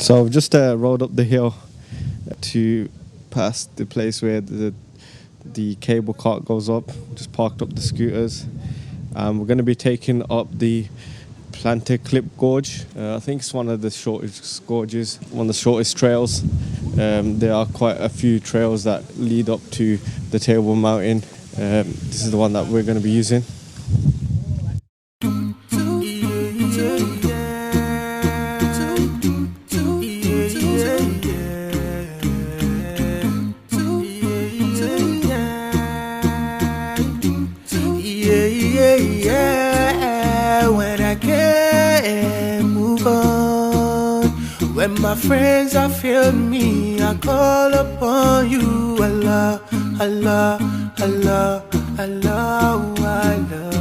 So I've just rode up the hill to past the place where the cable cart goes up. Just parked up the scooters. We're going to be taking up the Planter Clip Gorge. I think it's one of the shortest gorges, one of the shortest trails. There are quite a few trails that lead up to the Table Mountain. This is the one that we're going to be using. When I can't move on, when my friends are failing me, I call upon you. Allah, Allah, Allah, Allah, Allah.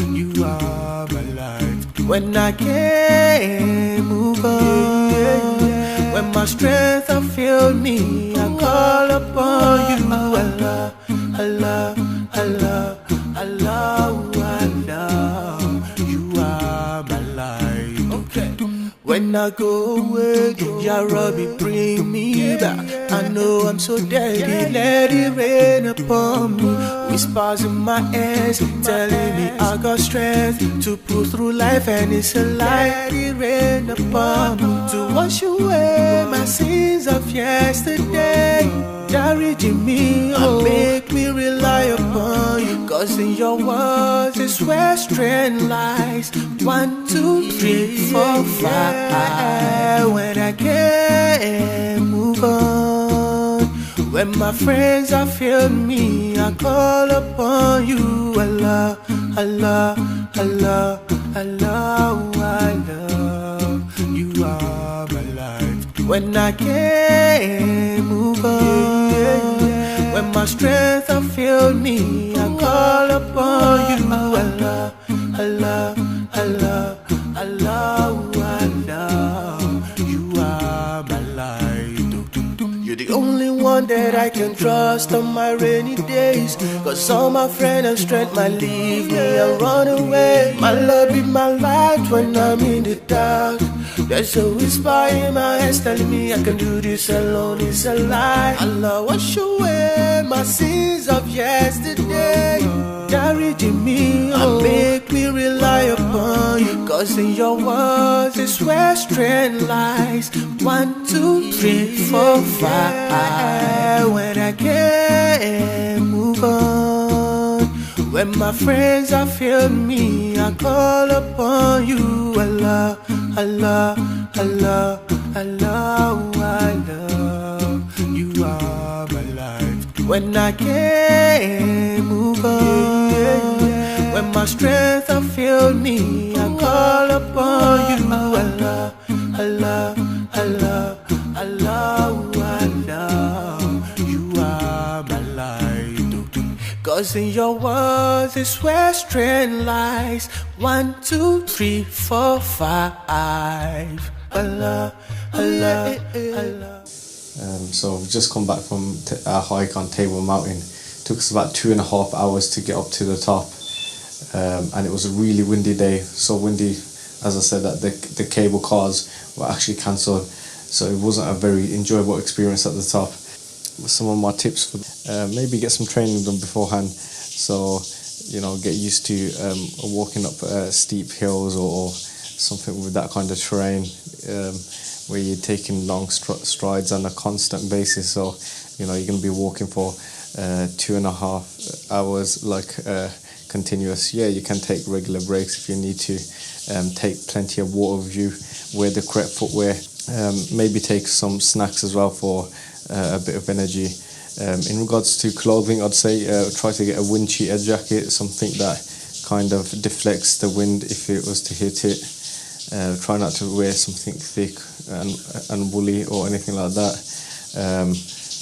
You are my life. When I can't move on, when my strength has failed me, I call upon you. Allah, Allah, Allah, Allah, Allah. You are my life. Okay. When I go away, Ya Rabbi, bring me back. I know I'm so dirty, let it rain upon me. Whispers in my ears, telling me I got strength to pull through life, and it's a lie. Let it rain upon me to wash away my sins of yesterday. Dirige me, and make me rely upon you. Cause in your words is where strength lies. 1, 2, 3, 4, 5. When I can't move on, when my friends are failing me, I call upon you. Allah, Allah, Allah, Allah, Allah. You are my life. When I can't move on, when my strength has failed me, I call upon you. Allah, Allah, Allah, Allah, Allah. You are my light. You're the only one that I can trust on my rainy days. Cause all my friends and strength might leave me and run away. My love be my light when I'm in the dark. There's a whisper in my head telling me I can do this alone, it's a lie. Allah, wash away my sins of yesterday. Dirige me, and make me rely upon you. Cause in your words is where strength lies. 1, 2, 3, 4, 5. When I can't move on, when my friends are failing me, I call upon you. Allah, Allah, Allah, Allah, Allah. You are my life. When I can't move on, when my strength has failed me, I call upon you. Allah, Allah, Allah, Allah, Allah. You are my light. Cause in your words is where strength lies. 1, 2, 3, 4, 5. Allah, Allah, Allah. So we've just come back from our hike on Table Mountain. Took us about 2.5 hours to get up to the top, and it was a really windy day. So windy, as I said, that the cable cars were actually cancelled. So it wasn't a very enjoyable experience at the top. Some of my tips for maybe get some training done beforehand. So get used to walking up steep hills or something with that kind of terrain. Where you're taking long strides on a constant basis, so you're going to be walking for 2.5 hours continuous. Yeah, you can take regular breaks if you need to. Take plenty of water with you, wear the correct footwear, maybe take some snacks as well for a bit of energy. In regards to clothing, I'd say try to get a wind cheater jacket, something that kind of deflects the wind if it was to hit it. Try not to wear something thick and woolly or anything like that.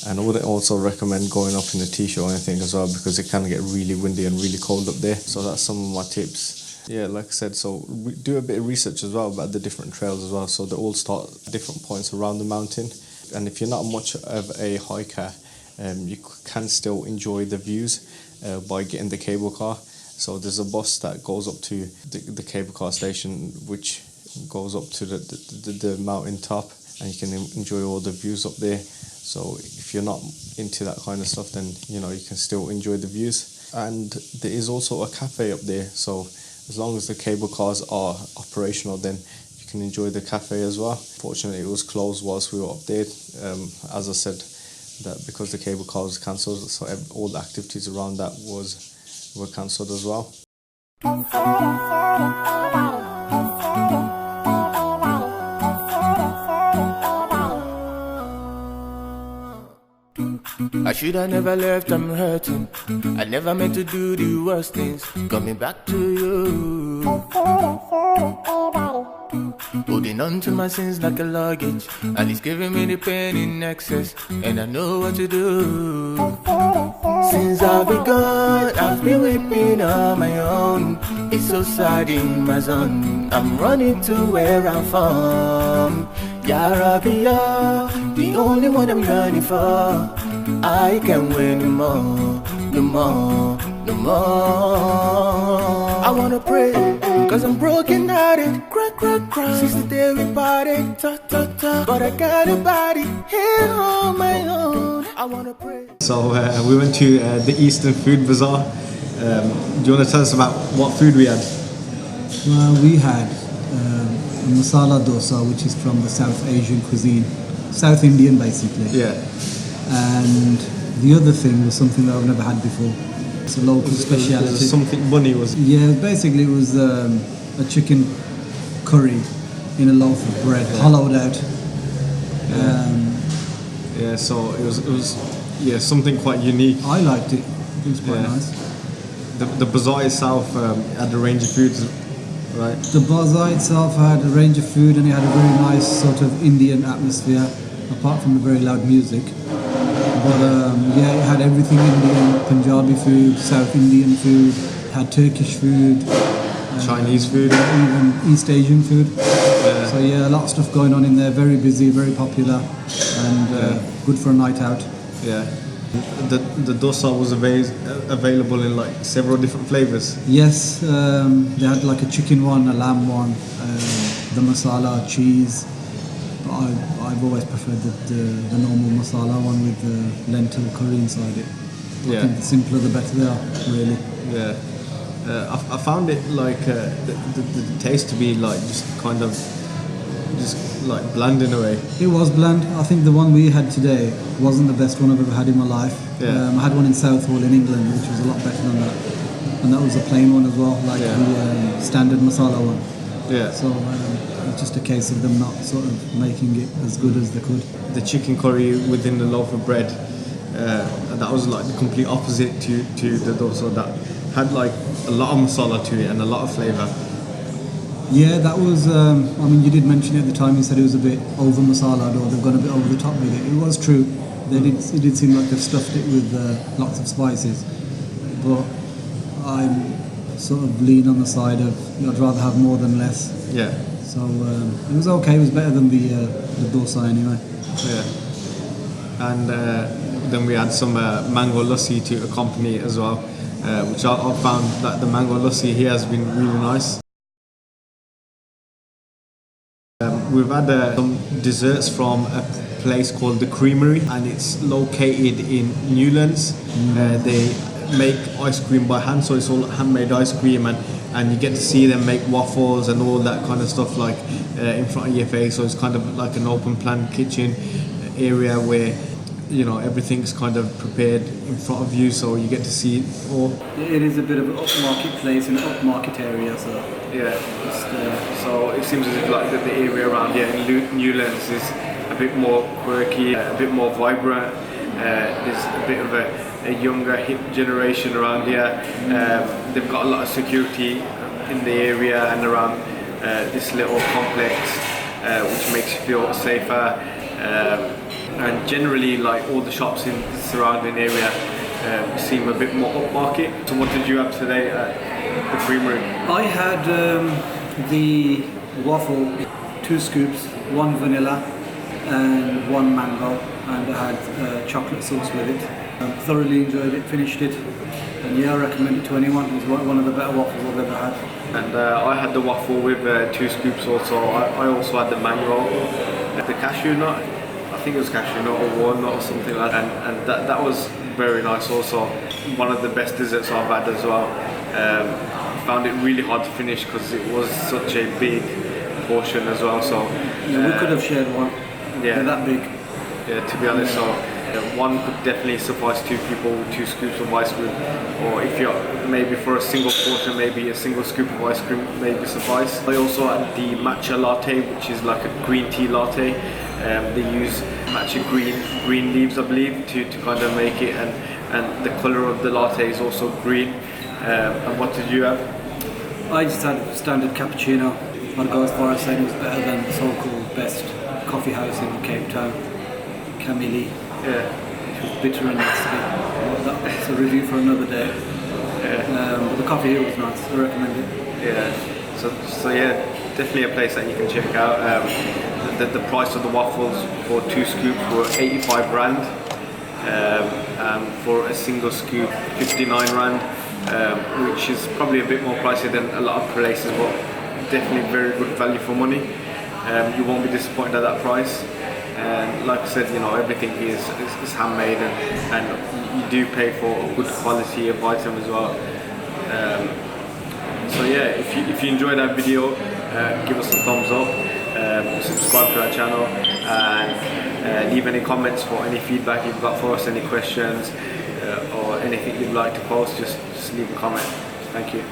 And I wouldn't also recommend going up in a t-shirt or anything as well, because it can get really windy and really cold up there. So that's some of my tips. Yeah, like I said, so do a bit of research as well about the different trails as well. So they all start at different points around the mountain. And if you're not much of a hiker, you can still enjoy the views by getting the cable car. So there's a bus that goes up to the cable car station, which goes up to the mountain top. and you can enjoy all the views up there. So if you're not into that kind of stuff, then you can still enjoy the views. And there is also a cafe up there, so as long as the cable cars are operational, then you can enjoy the cafe as well. Fortunately, it was closed whilst we were up there. As I said, that because the cable car was cancelled, so all the activities around that were cancelled as well. I should have never left, I'm hurting. I never meant to do the worst things. Coming back to you, holding on to my sins like a luggage, and it's giving me the pain in excess, and I know what to do. Since I've been gone, I've been weeping on my own. It's so sad in my zone. I'm running to where I'm from. Ya Rabbi, you're the only one I'm running for. I can win no more, no more, no more. I wanna pray, cause I'm broken hearted. Cry, cry, cry. Since the day we parted, ta, ta, ta. But I got a body here on my own. I wanna pray. So we went to the Eastern Food Bazaar. Do you want to tell us about what food we had? Well, we had masala dosa, which is from the South Asian cuisine, South Indian basically. Yeah. And the other thing was something that I've never had before. It's a local speciality. Was something bunny, was it? Yeah, basically it was a chicken curry in a loaf of bread, hollowed out. Yeah, so it was something quite unique. I liked it. It was quite nice. The bazaar itself had a range of foods, right? The bazaar itself had a range of food, and it had a very nice sort of Indian atmosphere, apart from the very loud music. But it had everything Indian, Punjabi food, South Indian food, had Turkish food, Chinese food, even East Asian food. So a lot of stuff going on in there, very busy, very popular, and good for a night out. Yeah. The dosa was available in like several different flavors. Yes, they had like a chicken one, a lamb one, the masala, cheese. But I've always preferred the normal masala one with the lentil curry inside it. I think the simpler the better they are, really. Yeah. I found it like the taste to be like just like bland in a way. It was bland. I think the one we had today wasn't the best one I've ever had in my life. Yeah. I had one in Southall in England, which was a lot better than that. And that was a plain one as well, like the standard masala one. Yeah. So it's just a case of them not sort of making it as good as they could. The chicken curry within the loaf of bread, that was like the complete opposite to the dosa, that had like a lot of masala to it and a lot of flavour. Yeah, that was, you did mention it at the time, you said it was a bit over masalaed, or they've gone a bit over the top with it. It was true. It did seem like they've stuffed it with lots of spices. But I'm sort of lean on the side of, I'd rather have more than less. Yeah. So it was okay, it was better than the dosa anyway. Yeah. And then we had some mango lassi to accompany it as well, which I found that the mango lassi here has been really nice. We've had some desserts from a place called the Creamery, and it's located in Newlands. They make ice cream by hand, so it's all handmade ice cream, and you get to see them make waffles and all that kind of stuff like in front of your face. So it's kind of like an open plan kitchen area where everything's kind of prepared in front of you, so you get to see it all. It is a bit of an upmarket place in an upmarket area, so so it seems as if like the area around here in Newlands is a bit more quirky, a bit more vibrant. There's a bit of a younger hip generation around here. They've got a lot of security in the area and around this little complex, which makes you feel safer. And generally, like all the shops in the surrounding area seem a bit more upmarket. So what did you have today at the Creamery? I had the waffle, 2 scoops, 1 vanilla and 1 mango, and I had chocolate sauce with it. Thoroughly enjoyed it, finished it, and I recommend it to anyone. It's one of the better waffles I've ever had. And I had the waffle with 2 scoops also. I also had the mango. the cashew nut. I think it was cashew nut or walnut or something like that, and that was very nice also. One of the best desserts I've had as well. Found it really hard to finish because it was such a big portion as well. So Yeah, we could have shared one. Yeah. They're that big. yeah, to be honest, so one could definitely suffice 2 people with 2 scoops of ice cream, or if you're maybe for a single portion, maybe a single scoop of ice cream maybe suffice. I also had the matcha latte, which is like a green tea latte. They use matcha green leaves, I believe, to kind of make it, and the color of the latte is also green. And what did you have? I just had a standard cappuccino. I'd go as far as saying it was better than the so-called best coffee house in Cape Town, Camille. Yeah. It was bitter and nasty. That's a review for another day. But the coffee here was nice. I recommend it. Yeah. So yeah, definitely a place that you can check out. The price of the waffles for 2 scoops were 85 rand. And for a single scoop, 59 rand, which is probably a bit more pricey than a lot of places, but definitely very good value for money. You won't be disappointed at that price. And like I said, you know, everything is handmade, and you do pay for a good quality of item as well. So yeah, if you enjoyed that video, give us a thumbs up, subscribe to our channel, and leave any comments for any feedback you've got for us, any questions, or anything you'd like to post, just leave a comment. Thank you.